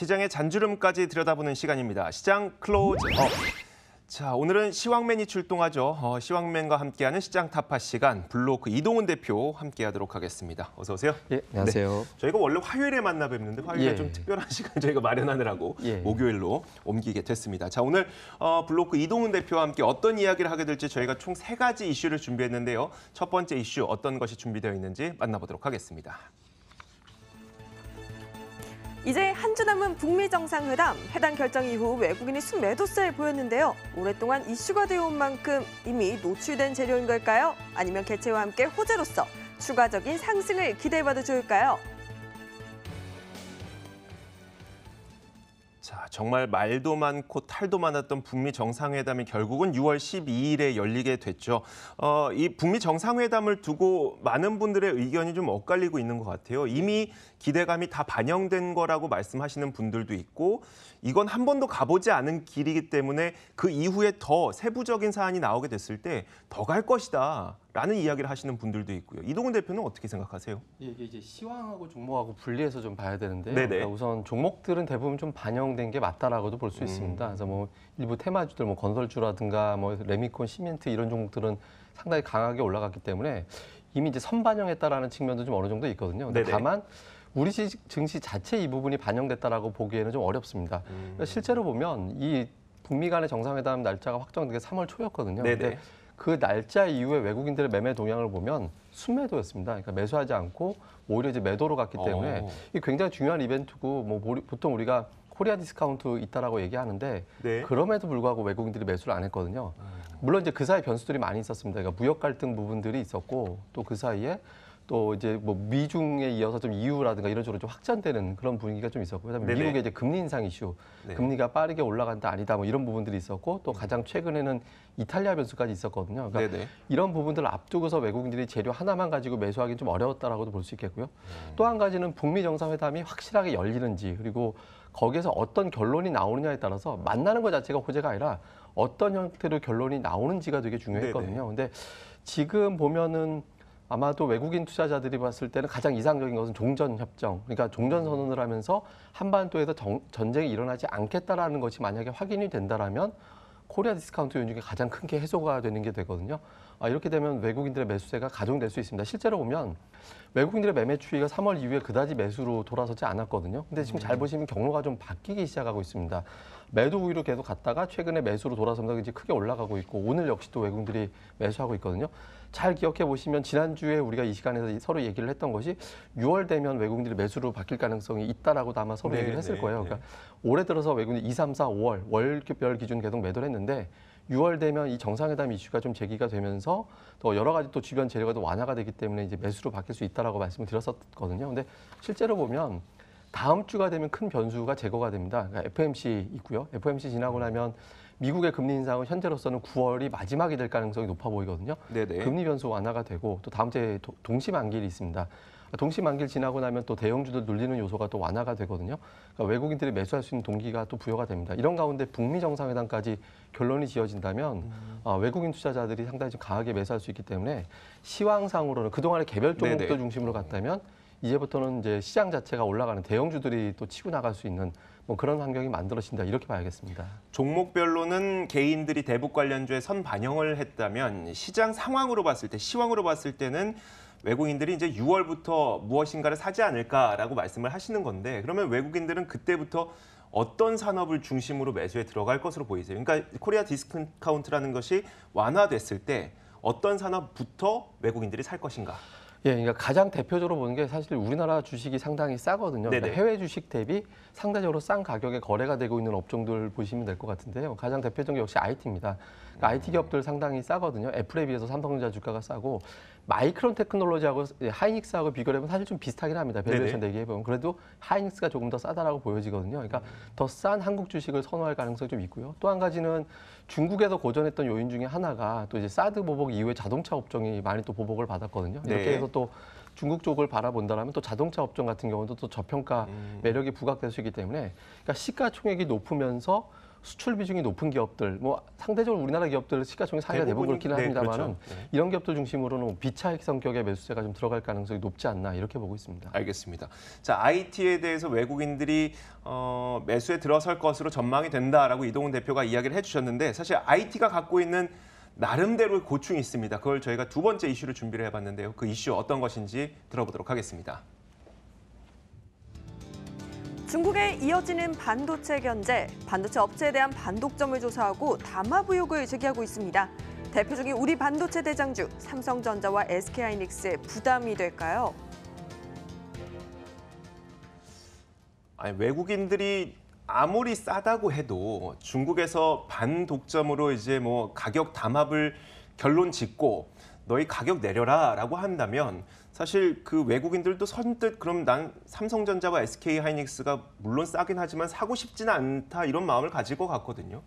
시장의 잔주름까지 들여다보는 시간입니다. 시장 클로즈업. 자, 오늘은 시황맨이 출동하죠. 시황맨과 함께하는 시장 타파 시간, 블로크 이동훈 대표 함께하도록 하겠습니다. 어서 오세요. 예, 안녕하세요. 네, 저희가 원래 화요일에 만나 뵙는데 화요일에 좀 특별한 시간 저희가 마련하느라고 목요일로 옮기게 됐습니다. 자, 오늘 블로크 이동훈 대표와 함께 어떤 이야기를 하게 될지 저희가 총 3가지 이슈를 준비했는데요. 첫 번째 이슈 어떤 것이 준비되어 있는지 만나보도록 하겠습니다. 이제 한 주 남은 북미 정상회담, 해당 결정 이후 외국인이 순매도세를 보였는데요. 오랫동안 이슈가 되어온 만큼 이미 노출된 재료인 걸까요? 아니면 개최와 함께 호재로서 추가적인 상승을 기대해봐도 좋을까요? 자, 정말 말도 많고 탈도 많았던 북미 정상회담이 결국은 6월 12일에 열리게 됐죠. 이 북미 정상회담을 두고 많은 분들의 의견이 좀 엇갈리고 있는 것 같아요. 이미 기대감이 다 반영된 거라고 말씀하시는 분들도 있고 이건 한 번도 가보지 않은 길이기 때문에 그 이후에 더 세부적인 사안이 나오게 됐을 때 더 갈 것이다. 라는 이야기를 하시는 분들도 있고요. 이동훈 대표는 어떻게 생각하세요? 이게 이제 시황하고 종목하고 분리해서 좀 봐야 되는데 네네. 우선 종목들은 대부분 좀 반영된 게 맞다라고도 볼 수 있습니다. 그래서 뭐 일부 테마주들, 뭐 건설주라든가 뭐 레미콘, 시멘트 이런 종목들은 상당히 강하게 올라갔기 때문에 이미 이제 선반영했다라는 측면도 좀 어느 정도 있거든요. 근데 네네. 다만 우리 증시 자체 이 부분이 반영됐다라고 보기에는 좀 어렵습니다. 그러니까 실제로 보면 이 북미 간의 정상회담 날짜가 확정된 게 3월 초였거든요. 네네. 근데 그 날짜 이후에 외국인들의 매매 동향을 보면 순매도였습니다. 그러니까 매수하지 않고 오히려 이제 매도로 갔기 때문에 이게 굉장히 중요한 이벤트고 뭐 보통 우리가 코리아 디스카운트 있다라고 얘기하는데 네. 그럼에도 불구하고 외국인들이 매수를 안 했거든요. 물론 이제 그 사이 변수들이 많이 있었습니다. 그러니까 무역 갈등 부분들이 있었고 또 그 사이에 또 이제 뭐 미중에 이어서 좀 EU라든가 이런 쪽으로 좀 확장되는 그런 분위기가 좀 있었고, 그다음에 네네. 미국의 이제 금리 인상 이슈, 네. 금리가 빠르게 올라간다 아니다 뭐 이런 부분들이 있었고 또 가장 최근에는 이탈리아 변수까지 있었거든요. 그러니까 네네. 이런 부분들을 앞두고서 외국인들이 재료 하나만 가지고 매수하기는 좀 어려웠다라고도 볼 수 있겠고요. 또 한 가지는 북미 정상회담이 확실하게 열리는지 그리고 거기에서 어떤 결론이 나오느냐에 따라서 만나는 것 자체가 호재가 아니라 어떤 형태로 결론이 나오는지가 되게 중요했거든요. 근데 지금 보면은 아마도 외국인 투자자들이 봤을 때는 가장 이상적인 것은 종전협정, 그러니까 종전선언을 하면서 한반도에서 전쟁이 일어나지 않겠다라는 것이 만약에 확인이 된다라면 코리아 디스카운트 요인 중에 가장 큰 게 해소가 되는 게 되거든요. 이렇게 되면 외국인들의 매수세가 가중될 수 있습니다. 실제로 보면 외국인들의 매매 추이가 3월 이후에 그다지 매수로 돌아서지 않았거든요. 근데 지금 잘 보시면 경로가 좀 바뀌기 시작하고 있습니다. 매도 우위로 계속 갔다가 최근에 매수로 돌아서면서 이제 크게 올라가고 있고 오늘 역시 또 외국인들이 매수하고 있거든요. 잘 기억해 보시면 지난주에 우리가 이 시간에서 서로 얘기를 했던 것이 6월 되면 외국인들이 매수로 바뀔 가능성이 있다라고도 아마 서로 얘기를 했을 거예요. 그러니까 올해 들어서 외국인들이 2, 3, 4, 5월 월별 기준 계속 매도를 했는데 6월 되면 이 정상회담 이슈가 좀 제기가 되면서 또 여러 가지 또 주변 재료가 또 완화가 되기 때문에 이제 매수로 바뀔 수 있다라고 말씀을 드렸었거든요. 근데 실제로 보면 다음 주가 되면 큰 변수가 제거가 됩니다. 그러니까 FOMC 있고요. FOMC 지나고 나면 미국의 금리 인상은 현재로서는 9월이 마지막이 될 가능성이 높아 보이거든요. 네네. 금리 변수 완화가 되고 또 다음 주에 동시만기일이 있습니다. 동시만기일 지나고 나면 또 대형주들 눌리는 요소가 또 완화가 되거든요. 그러니까 외국인들이 매수할 수 있는 동기가 또 부여가 됩니다. 이런 가운데 북미 정상회담까지 결론이 지어진다면 외국인 투자자들이 상당히 좀 강하게 매수할 수 있기 때문에 시황상으로는 그동안의 개별 종목들 네네. 중심으로 갔다면 이제부터는 이제 시장 자체가 올라가는 대형주들이 또 치고 나갈 수 있는 뭐 그런 환경이 만들어진다 이렇게 봐야겠습니다. 종목별로는 개인들이 대북 관련주에 선 반영을 했다면 시장 상황으로 봤을 때, 시황으로 봤을 때는 외국인들이 이제 6월부터 무엇인가를 사지 않을까라고 말씀을 하시는 건데 그러면 외국인들은 그때부터 어떤 산업을 중심으로 매수에 들어갈 것으로 보이세요? 그러니까 코리아 디스카운트라는 것이 완화됐을 때 어떤 산업부터 외국인들이 살 것인가? 예, 그러니까 가장 대표적으로 보는 게 사실 우리나라 주식이 상당히 싸거든요. 그러니까 네네. 해외 주식 대비 상대적으로 싼 가격에 거래가 되고 있는 업종들 보시면 될 것 같은데요. 가장 대표적인 게 역시 IT입니다. 그러니까 IT 기업들 상당히 싸거든요. 애플에 비해서 삼성전자 주가가 싸고 마이크론 테크놀로지하고 하이닉스하고 비교를 해보면 사실 좀 비슷하긴 합니다. 밸류에이션 대비해보면. 그래도 하이닉스가 조금 더 싸다라고 보여지거든요. 그러니까 더 싼 한국 주식을 선호할 가능성이 좀 있고요. 또 한 가지는 중국에서 고전했던 요인 중에 하나가 또 이제 사드 보복 이후에 자동차 업종이 많이 또 보복을 받았거든요. 이렇게 네. 해서 또 중국 쪽을 바라본다면 또 자동차 업종 같은 경우도 또 저평가 매력이 부각될 수 있기 때문에 그러니까 시가총액이 높으면서 수출 비중이 높은 기업들, 뭐 상대적으로 우리나라 기업들 시가총액 상위가 대부분 그렇기는 네, 합니다만은 그렇죠. 네. 이런 기업들 중심으로는 비차익 성격의 매수세가 좀 들어갈 가능성이 높지 않나 이렇게 보고 있습니다. 알겠습니다. 자, IT에 대해서 외국인들이 매수에 들어설 것으로 전망이 된다라고 이동훈 대표가 이야기를 해주셨는데 사실 IT가 갖고 있는 나름대로의 고충이 있습니다. 그걸 저희가 두 번째 이슈를 준비를 해봤는데요. 그 이슈 어떤 것인지 들어보도록 하겠습니다. 중국에 이어지는 반도체 견제, 반도체 업체에 대한 반독점을 조사하고 담합 의혹을 제기하고 있습니다. 대표적인 우리 반도체 대장주 삼성전자와 SK하이닉스에 부담이 될까요? 아니, 외국인들이 아무리 싸다고 해도 중국에서 반독점으로 이제 뭐 가격 담합을 결론 짓고 너희 가격 내려라라고 한다면 사실 그 외국인들도 선뜻 그럼 난 삼성전자와 SK하이닉스가 물론 싸긴 하지만 사고 싶지는 않다 이런 마음을 가질 것 같거든요.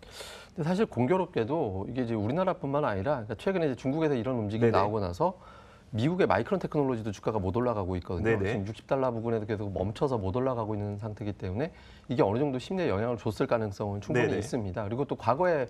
근데 사실 공교롭게도 이게 이제 우리나라뿐만 아니라 그러니까 최근에 이제 중국에서 이런 움직임이 네네. 나오고 나서 미국의 마이크론 테크놀로지도 주가가 못 올라가고 있거든요. 네네. 지금 60달러 부근에도 계속 멈춰서 못 올라가고 있는 상태이기 때문에 이게 어느 정도 심리에 영향을 줬을 가능성은 충분히 네네. 있습니다. 그리고 또 과거에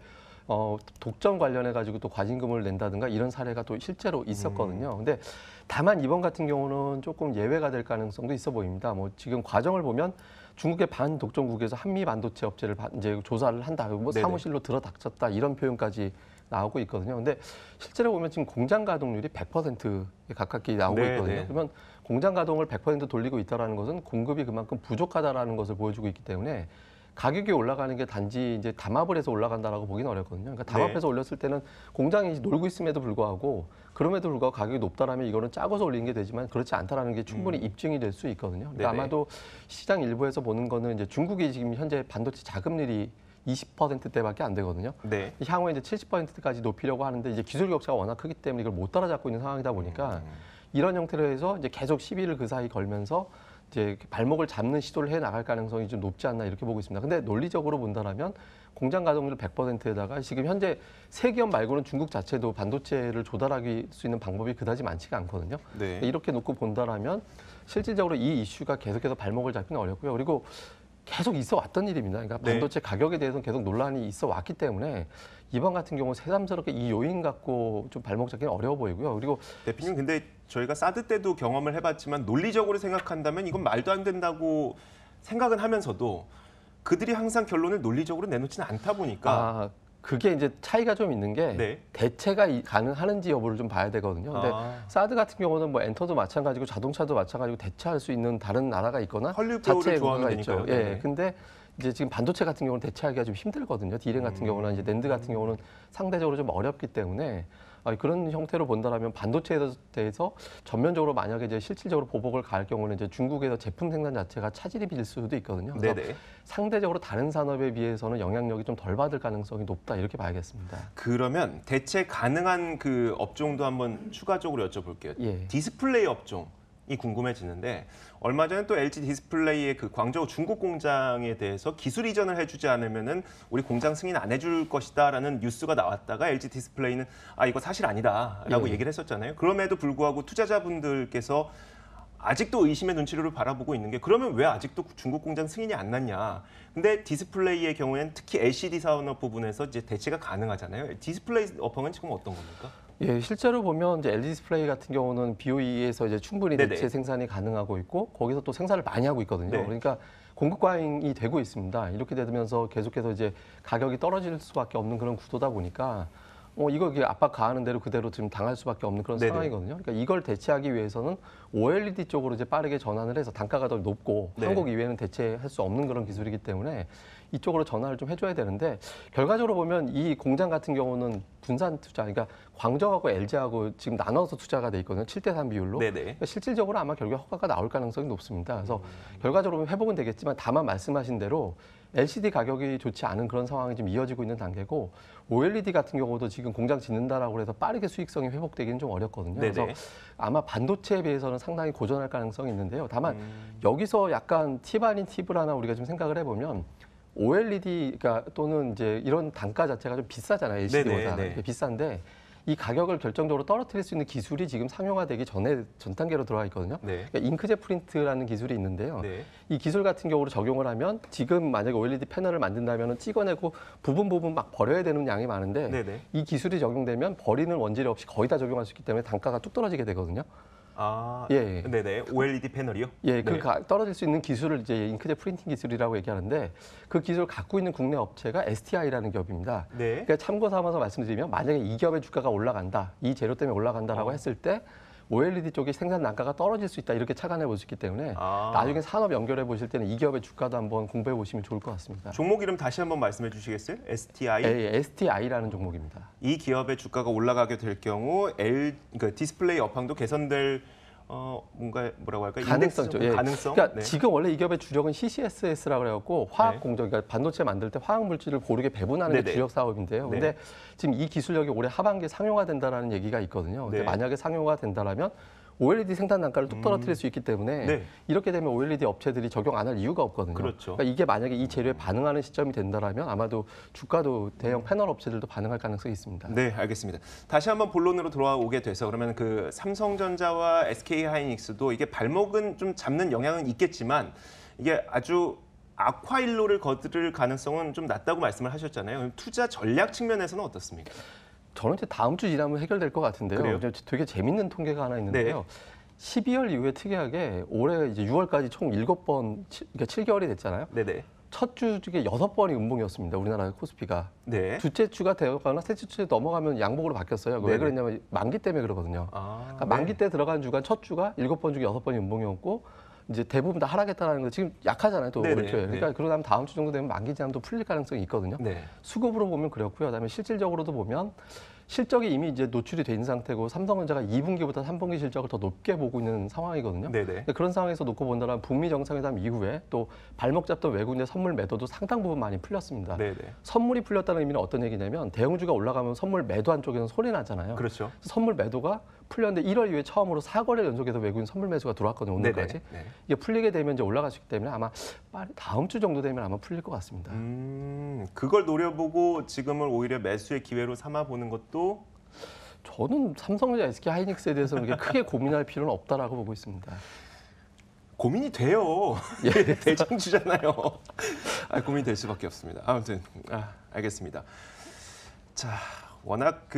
독점 관련해 가지고 또 과징금을 낸다든가 이런 사례가 또 실제로 있었거든요. 근데 다만 이번 같은 경우는 조금 예외가 될 가능성도 있어 보입니다. 뭐 지금 과정을 보면 중국의 반독점국에서 한미 반도체 업체를 이제 조사를 한다. 뭐 네네. 사무실로 들어닥쳤다 이런 표현까지 나오고 있거든요. 근데 실제로 보면 지금 공장 가동률이 100%에 가깝게 나오고 네네. 있거든요. 그러면 공장 가동을 100% 돌리고 있다라는 것은 공급이 그만큼 부족하다라는 것을 보여주고 있기 때문에 가격이 올라가는 게 단지 이제 담합을 해서 올라간다라고 보기는 어렵거든요. 그러니까 담합해서 올렸을 때는 공장이 놀고 있음에도 불구하고 그럼에도 불구하고 가격이 높다라면 이거는 짜고서 올리는 게 되지만 그렇지 않다라는 게 충분히 입증이 될 수 있거든요. 그러니까 네네. 아마도 시장 일부에서 보는 거는 이제 중국이 지금 현재 반도체 자금률이 20%대밖에 안 되거든요. 네. 향후에 이제 70%까지 높이려고 하는데 이제 기술 격차가 워낙 크기 때문에 이걸 못 따라잡고 있는 상황이다 보니까 이런 형태로 해서 이제 계속 시비를 그 사이 걸면서 이제 발목을 잡는 시도를 해 나갈 가능성이 좀 높지 않나 이렇게 보고 있습니다. 근데 논리적으로 본다면 공장 가동률 100%에다가 지금 현재 세 기업 말고는 중국 자체도 반도체를 조달하기 수 있는 방법이 그다지 많지가 않거든요. 네. 이렇게 놓고 본다면 실질적으로 이 이슈가 계속해서 발목을 잡기는 어렵고요. 그리고 계속 있어 왔던 일입니다. 그러니까 네. 반도체 가격에 대해서는 계속 논란이 있어 왔기 때문에 이번 같은 경우 새삼스럽게 이 요인 갖고 좀 발목 잡기는 어려워 보이고요. 그리고 대표님 근데 저희가 사드 때도 경험을 해봤지만 논리적으로 생각한다면 이건 말도 안 된다고 생각은 하면서도 그들이 항상 결론을 논리적으로 내놓지는 않다 보니까 그게 이제 차이가 좀 있는 게 네. 대체가 가능하는지 여부를 좀 봐야 되거든요. 근데 사드 같은 경우는 뭐 엔터도 마찬가지고 자동차도 마찬가지고 대체할 수 있는 다른 나라가 있거나 헐리우드 배우를 자체의 좋아하면 국가가 있죠. 되니까요. 예. 네. 근데 이제 지금 반도체 같은 경우는 대체하기가 좀 힘들거든요. 디램 같은 경우는 이제 낸드 같은 경우는 상대적으로 좀 어렵기 때문에 그런 형태로 본다라면 반도체에 대해서 전면적으로 만약에 이제 실질적으로 보복을 가할 경우는 이제 중국에서 제품 생산 자체가 차질이 빚을 수도 있거든요. 그래서 네네. 상대적으로 다른 산업에 비해서는 영향력이 좀 덜 받을 가능성이 높다 이렇게 봐야겠습니다. 그러면 대체 가능한 그 업종도 한번 추가적으로 여쭤볼게요. 예. 디스플레이 업종이 궁금해지는데 얼마 전에 또 LG 디스플레이의 그 광저우 중국 공장에 대해서 기술 이전을 해주지 않으면은 우리 공장 승인 안 해줄 것이다라는 뉴스가 나왔다가 LG 디스플레이는 이거 사실 아니다라고 예. 얘기를 했었잖아요. 그럼에도 불구하고 투자자분들께서 아직도 의심의 눈치를 바라보고 있는 게 그러면 왜 아직도 중국 공장 승인이 안 났냐. 근데 디스플레이의 경우에는 특히 LCD 산업 부분에서 이제 대체가 가능하잖아요. 디스플레이 업황은 지금 어떤 겁니까? 예, 실제로 보면 이제 LG 디스플레이 같은 경우는 BOE에서 이제 충분히 네네. 대체 생산이 가능하고 있고 거기서 또 생산을 많이 하고 있거든요. 네. 그러니까 공급 과잉이 되고 있습니다. 이렇게 되면서 계속해서 이제 가격이 떨어질 수밖에 없는 그런 구도다 보니까 이거 압박 가하는 대로 그대로 지금 당할 수밖에 없는 그런 네네. 상황이거든요. 그러니까 이걸 대체하기 위해서는 OLED 쪽으로 이제 빠르게 전환을 해서 단가가 더 높고 네. 한국 이외에는 대체할 수 없는 그런 기술이기 때문에 이쪽으로 전환을 좀 해줘야 되는데 결과적으로 보면 이 공장 같은 경우는 분산 투자, 그러니까 광저우하고 LG하고 지금 나눠서 투자가 돼 있거든요. 7대3 비율로. 네네. 그러니까 실질적으로 아마 결국 허가가 나올 가능성이 높습니다. 그래서 결과적으로 회복은 되겠지만 다만 말씀하신 대로 LCD 가격이 좋지 않은 그런 상황이 좀 이어지고 있는 단계고 OLED 같은 경우도 지금 공장 짓는다라고 해서 빠르게 수익성이 회복되기는 좀 어렵거든요. 네네. 그래서 아마 반도체에 비해서는 상당히 고전할 가능성이 있는데요. 다만 여기서 약간 팁 아닌 팁을 하나 우리가 좀 생각을 해보면 OLED 또는 이제 이런 단가 자체가 좀 비싸잖아요. LCD보다 네네, 네. 비싼데 이 가격을 결정적으로 떨어뜨릴 수 있는 기술이 지금 상용화되기 전에 전 단계로 들어가 있거든요. 네. 그러니까 잉크젯 프린트라는 기술이 있는데요. 네. 이 기술 같은 경우로 적용을 하면 지금 만약에 OLED 패널을 만든다면 찍어내고 부분 막 버려야 되는 양이 많은데 네네. 이 기술이 적용되면 버리는 원재료 없이 거의 다 적용할 수 있기 때문에 단가가 뚝 떨어지게 되거든요. 아, 예. 네네. OLED 패널이요? 예, 그 네. 떨어질 수 있는 기술을 이제 잉크젯 프린팅 기술이라고 얘기하는데 그 기술을 갖고 있는 국내 업체가 STI라는 기업입니다. 네. 그러니까 참고 삼아서 말씀드리면 만약에 이 기업의 주가가 올라간다, 이 재료 때문에 올라간다라고 했을 때 OLED 쪽의 생산 단가가 떨어질 수 있다 이렇게 착안해 볼 수 있기 때문에 나중에 산업 연결해 보실 때는 이 기업의 주가도 한번 공부해 보시면 좋을 것 같습니다. 종목 이름 다시 한번 말씀해 주시겠어요? STI? 예, STI라는 종목입니다. 이 기업의 주가가 올라가게 될 경우 그러니까 디스플레이 업황도 개선될 뭐라고 할까요? 가능성죠. 예. 가능성. 그러니까 네. 지금 원래 이 기업의 주력은 CCSS라고 그래갖고 화학 네. 공정, 그러니까 반도체 만들 때 화학 물질을 고르게 배분하는 게 네네. 주력 사업인데요. 네. 근데 지금 이 기술력이 올해 하반기에 상용화된다라는 얘기가 있거든요. 근데 네. 만약에 상용화된다라면 OLED 생산 단가를 뚝 떨어뜨릴 수 있기 때문에 네. 이렇게 되면 OLED 업체들이 적용 안 할 이유가 없거든요. 그렇죠. 그러니까 이게 만약에 이 재료에 반응하는 시점이 된다라면 아마도 주가도 대형 패널 업체들도 반응할 가능성이 있습니다. 네, 알겠습니다. 다시 한번 본론으로 돌아오게 돼서 그러면 그 삼성전자와 SK하이닉스도 이게 발목은 좀 잡는 영향은 있겠지만 이게 아주 악화일로를 거둘 가능성은 좀 낮다고 말씀을 하셨잖아요. 그럼 투자 전략 측면에서는 어떻습니까? 저는 이제 다음 주 지나면 해결될 것 같은데요. 그래요? 되게 재밌는 통계가 하나 있는데요. 네. 12월 이후에 특이하게 올해 이제 6월까지 총 7번, 그러니까 7개월이 됐잖아요. 네네. 첫 주 중에 6번이 음봉이었습니다. 우리나라 코스피가. 네. 두째 주가 되거나 셋째 주에 넘어가면 양봉으로 바뀌었어요. 왜 네네. 그랬냐면 만기 때문에 그러거든요. 그러니까 만기 때 들어간 주간 첫 주가 7번 중에 6번이 음봉이었고 이제 대부분 다 하락했다는 거 지금 약하잖아요. 또 네네. 올 초에. 그러니까 네. 그러고 나면 다음 주 정도 되면 만기 제한도 풀릴 가능성이 있거든요. 네. 수급으로 보면 그렇고요. 그다음에 실질적으로도 보면 실적이 이미 이제 노출이 된 상태고 삼성전자가 2분기보다 3분기 실적을 더 높게 보고 있는 상황이거든요. 네네. 근데 그런 상황에서 놓고 본다면 북미 정상회담 이후에 또 발목 잡던 외국인의 선물 매도도 상당 부분 많이 풀렸습니다. 네네. 선물이 풀렸다는 의미는 어떤 얘기냐면 대형주가 올라가면 선물 매도한 쪽에는 손해 나잖아요. 그렇죠. 선물 매도가 풀렸는데 1월 이후에 처음으로 4거래 연속해서 외국인 선물 매수가 들어왔거든요. 오늘까지. 네네. 네. 이게 풀리게 되면 이제 올라갈 수 있기 때문에 아마 다음 주 정도 되면 아마 풀릴 것 같습니다. 그걸 노려보고 지금을 오히려 매수의 기회로 삼아 보는 것도 저는 삼성전자, SK하이닉스에 대해서는 그렇게 크게 고민할 필요는 없다라고 보고 있습니다. 고민이 돼요. 예. 대장주잖아요. 고민이 될 수밖에 없습니다. 아무튼 알겠습니다. 자, 워낙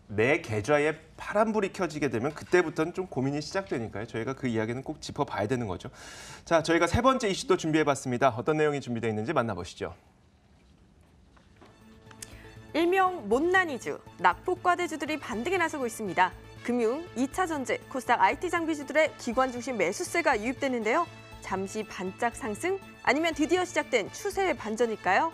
내 계좌에 파란불이 켜지게 되면 그때부터는 좀 고민이 시작되니까요. 저희가 그 이야기는 꼭 짚어봐야 되는 거죠. 자, 저희가 세 번째 이슈도 준비해봤습니다. 어떤 내용이 준비되어 있는지 만나보시죠. 일명 못난이주, 낙폭과대주들이 반등에 나서고 있습니다. 금융, 2차 전지, 코스닥 IT 장비주들의 기관 중심 매수세가 유입되는데요. 잠시 반짝 상승? 아니면 드디어 시작된 추세의 반전일까요?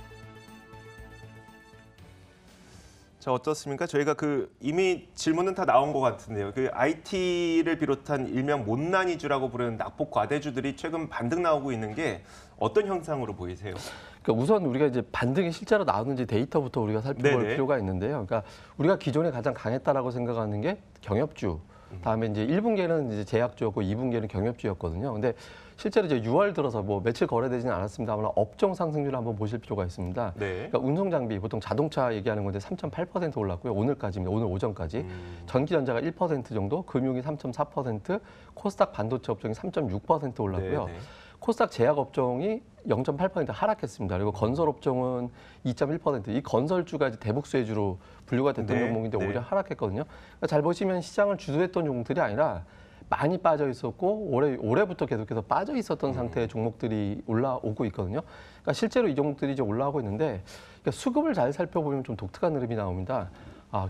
자, 어떻습니까? 저희가 이미 질문은 다 나온 것 같은데요. IT를 비롯한 일명 못난이주라고 부르는 낙폭 과대주들이 최근 반등 나오고 있는 게 어떤 현상으로 보이세요? 그러니까 우선 우리가 이제 반등이 실제로 나오는지 데이터부터 우리가 살펴볼 네네. 필요가 있는데요. 그러니까 우리가 기존에 가장 강했다라고 생각하는 게 경협주. 다음에 이제 1분기에는 이제 제약주였고 2분기에는 경협주였거든요. 근데 실제로 이제 6월 들어서 뭐 며칠 거래되지는 않았습니다만 업종 상승률을 한번 보실 필요가 있습니다. 네. 그러니까 운송 장비 보통 자동차 얘기하는 건데 3.8% 올랐고요. 오늘까지입니다. 오늘 오전까지. 전기전자가 1% 정도, 금융이 3.4%, 코스닥 반도체 업종이 3.6% 올랐고요. 네네. 코스닥 제약 업종이 0.8% 하락했습니다. 그리고 건설 업종은 2.1%. 이 건설주가 이제 대북 수혜주로 분류가 됐던 네, 종목인데 네. 오히려 하락했거든요. 그러니까 잘 보시면 시장을 주도했던 종목들이 아니라 많이 빠져 있었고 올해부터 계속해서 빠져 있었던 상태의 종목들이 올라오고 있거든요. 그러니까 실제로 이 종목들이 이제 올라오고 있는데 그러니까 수급을 잘 살펴보면 좀 독특한 흐름이 나옵니다.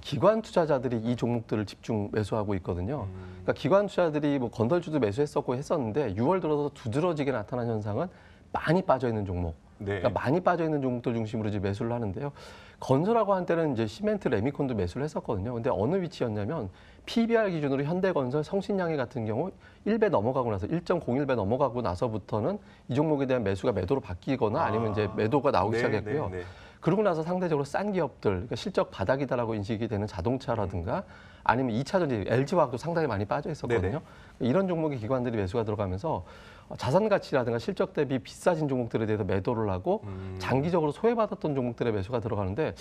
기관 투자자들이 이 종목들을 집중 매수하고 있거든요. 그러니까 기관 투자들이 뭐 건설주도 매수했었고 했었는데 6월 들어서 두드러지게 나타난 현상은 많이 빠져 있는 종목. 네. 그러니까 많이 빠져 있는 종목들 중심으로 이제 매수를 하는데요. 건설하고 한때는 이제 시멘트, 레미콘도 매수를 했었거든요. 근데 어느 위치였냐면 PBR 기준으로 현대건설, 성신양해 같은 경우 1배 넘어가고 나서 1.01배 넘어가고 나서부터는 이 종목에 대한 매수가 매도로 바뀌거나 아니면 이제 매도가 나오기 시작했고요. 네. 그러고 나서 상대적으로 싼 기업들, 그러니까 실적 바닥이다라고 인식이 되는 자동차라든가 아니면 2차 전지 LG화학도 상당히 많이 빠져 있었거든요. 네네. 이런 종목의 기관들이 매수가 들어가면서 자산 가치라든가 실적 대비 비싸진 종목들에 대해서 매도를 하고 장기적으로 소외받았던 종목들의 매수가 들어가는데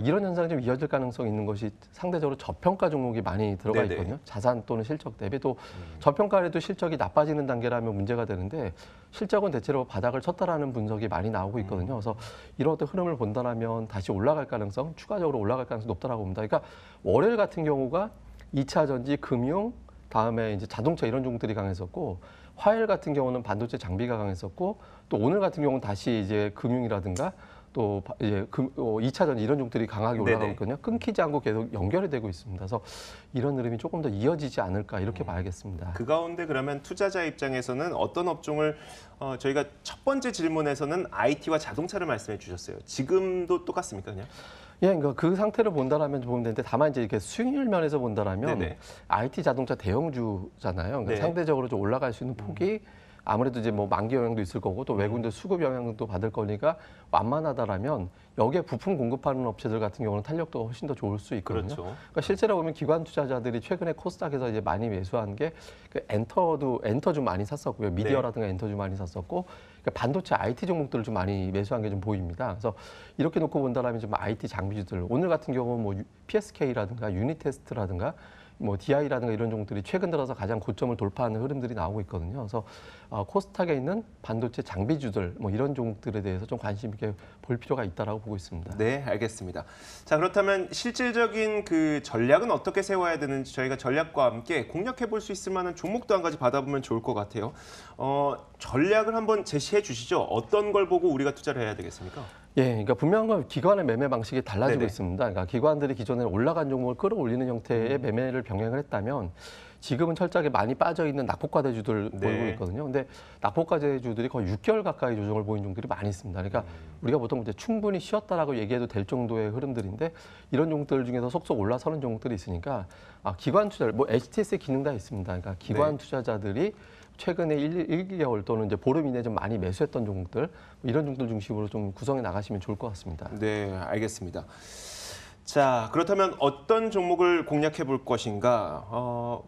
이런 현상이 좀 이어질 가능성이 있는 것이 상대적으로 저평가 종목이 많이 들어가 네네. 있거든요. 자산 또는 실적 대비 또 저평가에도 실적이 나빠지는 단계라면 문제가 되는데 실적은 대체로 바닥을 쳤다라는 분석이 많이 나오고 있거든요. 그래서 이런 어떤 흐름을 본다면 다시 올라갈 가능성, 추가적으로 올라갈 가능성이 높다라고 봅니다. 그러니까 월요일 같은 경우가 2차 전지, 금융, 다음에 이제 자동차 이런 종목들이 강했었고 화요일 같은 경우는 반도체 장비가 강했었고 또 오늘 같은 경우는 다시 이제 금융이라든가 또 이제 2차 전지 이런 종목들이 강하게 올라가고 네네. 있거든요. 끊기지 않고 계속 연결이 되고 있습니다. 그래서 이런 흐름이 조금 더 이어지지 않을까 이렇게 봐야겠습니다. 그 가운데 그러면 투자자 입장에서는 어떤 업종을 저희가 첫 번째 질문에서는 IT와 자동차를 말씀해 주셨어요. 지금도 똑같습니까, 그냥? 예, 그러니까 그 상태를 본다라면 보면 되는데 다만 이제 이렇게 수익률 면에서 본다라면 네네. IT 자동차 대형주잖아요. 그러니까 네. 상대적으로 좀 올라갈 수 있는 폭이 아무래도 이제 뭐 만기 영향도 있을 거고 또 외국인들 수급 영향도 받을 거니까 완만하다라면 여기에 부품 공급하는 업체들 같은 경우는 탄력도가 훨씬 더 좋을 수 있거든요. 그렇죠. 그러니까 실제로 보면 기관 투자자들이 최근에 코스닥에서 이제 많이 매수한 게 그 엔터 좀 많이 샀었고요. 미디어라든가 엔터 좀 많이 샀었고 그러니까 반도체 IT 종목들을 좀 많이 매수한 게 좀 보입니다. 그래서 이렇게 놓고 본다라면 좀 IT 장비주들 오늘 같은 경우 뭐 PSK라든가 유니테스트라든가 뭐 DI라든가 이런 종목들이 최근 들어서 가장 고점을 돌파하는 흐름들이 나오고 있거든요. 그래서 코스닥에 있는 반도체 장비주들 뭐 이런 종목들에 대해서 좀 관심 있게 볼 필요가 있다라고 보고 있습니다. 네, 알겠습니다. 자, 그렇다면 실질적인 그 전략은 어떻게 세워야 되는지 저희가 전략과 함께 공략해 볼 수 있을 만한 종목도 한 가지 받아보면 좋을 것 같아요. 전략을 한번 제시해 주시죠. 어떤 걸 보고 우리가 투자를 해야 되겠습니까? 예, 그러니까 분명한 건 기관의 매매 방식이 달라지고 네네. 있습니다. 그러니까 기관들이 기존에 올라간 종목을 끌어올리는 형태의 매매를 병행을 했다면 지금은 철저하게 많이 빠져 있는 낙폭과대주들 네. 보이고 있거든요. 근데 낙폭과대주들이 거의 6개월 가까이 조정을 보인 종들이 많이 있습니다. 그러니까 우리가 보통 이제 충분히 쉬었다라고 얘기해도 될 정도의 흐름들인데 이런 종목들 중에서 속속 올라서는 종목들이 있으니까 기관 투자, 뭐 HTS의 기능 다 있습니다. 그러니까 기관 네. 투자자들이 최근에 1개월 또는 이제 보름 이내 좀 많이 매수했던 종목들 이런 종목들 중심으로 좀 구성해 나가시면 좋을 것 같습니다. 네, 알겠습니다. 자, 그렇다면 어떤 종목을 공략해 볼 것인가?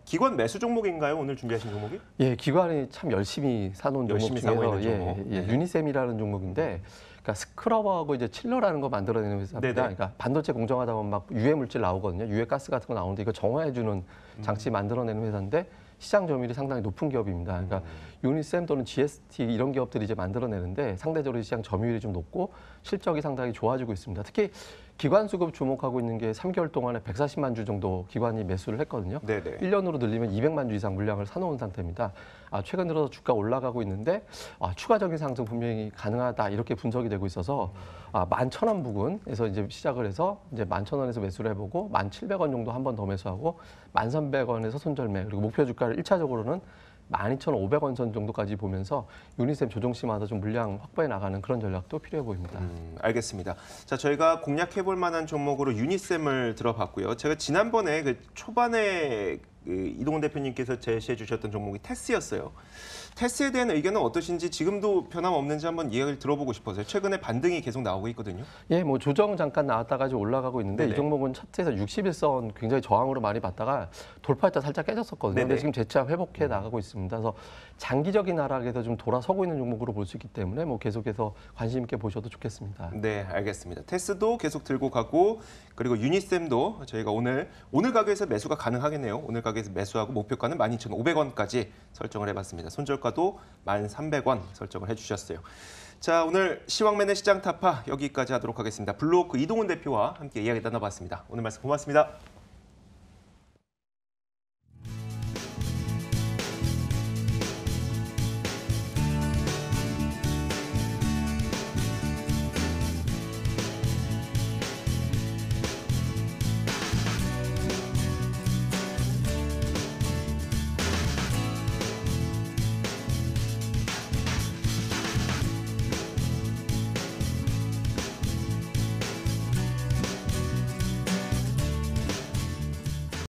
기관 매수 종목인가요? 오늘 준비하신 종목이? 예, 기관이 참 열심히 사놓은 종목 열심히 사고 중에서 있는 종목. 네. 유니셈이라는 종목인데 그러니까 스크러버하고 이제 칠러라는 거 만들어내는 회사입니다. 네네. 그러니까 반도체 공정하다 보면 막 유해 물질 나오거든요. 유해 가스 같은 거 나오는데 이거 정화해주는 장치 만들어내는 회사인데 시장 점유율이 상당히 높은 기업입니다. 그러니까 유니셈 또는 GST 이런 기업들이 이제 만들어내는데 상대적으로 시장 점유율이 좀 높고 실적이 상당히 좋아지고 있습니다. 특히 기관 수급 주목하고 있는 게 3개월 동안에 140만 주 정도 기관이 매수를 했거든요. 네네. 1년으로 늘리면 200만 주 이상 물량을 사놓은 상태입니다. 최근 들어서 주가 올라가고 있는데 추가적인 상승 분명히 가능하다 이렇게 분석이 되고 있어서 11,000원 부근에서 이제 시작을 해서 이제 11,000원에서 매수를 해보고 1,700원 정도 한 번 더 매수하고 1,300원에서 손절매 그리고 목표 주가를 1차적으로는 12,500원 선 정도까지 보면서 유니셈 조정시마다 좀 물량 확보해 나가는 그런 전략도 필요해 보입니다. 알겠습니다. 자, 저희가 공략해 볼 만한 종목으로 유니셈을 들어봤고요. 제가 지난번에 그 초반에 이동훈 대표님께서 제시해 주셨던 종목이 테스였어요. 테스에 대한 의견은 어떠신지 지금도 변함없는지 한번 이야기를 들어보고 싶어서요. 최근에 반등이 계속 나오고 있거든요. 예, 뭐 조정 잠깐 나왔다가 이제 올라가고 있는데 네네. 이 종목은 차트에서 61선 굉장히 저항으로 많이 받다가 돌파했다 살짝 깨졌었거든요. 네네. 근데 지금 재차 회복해 나가고 있습니다. 그래서 장기적인 하락에서 좀 돌아서고 있는 종목으로 볼 수 있기 때문에 뭐 계속해서 관심 있게 보셔도 좋겠습니다. 네, 알겠습니다. 테스도 계속 들고 가고 그리고 유니셈도 저희가 오늘 가격에서 매수가 가능하겠네요. 오늘 가격에서 매수하고 목표가는 12,500원까지 설정을 해봤습니다. 손절가도 1,300원 설정을 해주셨어요. 자, 오늘 시황맨의 시장 타파 여기까지 하도록 하겠습니다. 블루오크 이동훈 대표와 함께 이야기 나눠봤습니다. 오늘 말씀 고맙습니다.